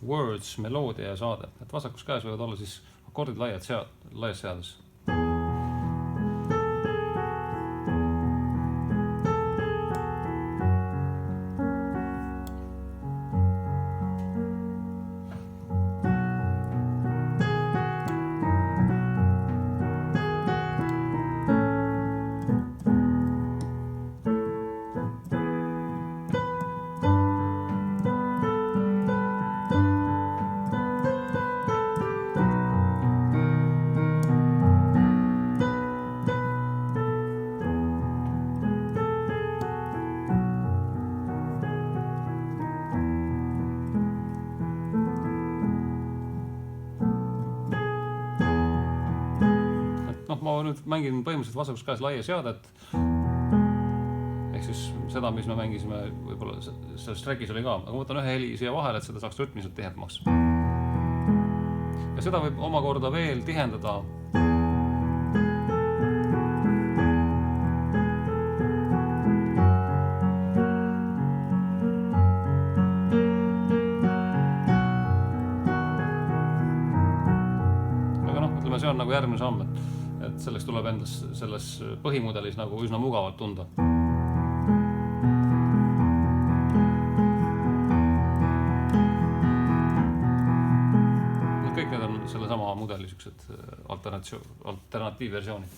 words, meloodia ja saade. Et vasakus käes võivad olla siis akordid laias seades. Ma nüüd mängin põhimõtteliselt vasakus käes laia seadet. Ehk siis seda, mis me mängisime, võib-olla selles trackis oli ka. Aga ma võtan ühe heli siia vahele, et seda saaks rütmiliselt tihedamaks. Ja seda võib omakorda veel tihendada. Aga ütleme, see on nagu järgmine samm, et selleks tuleb endas selles põhimudelis nagu üsna mugavalt tunda. Kõik need on selle sama mudeli alternatiivversioonid.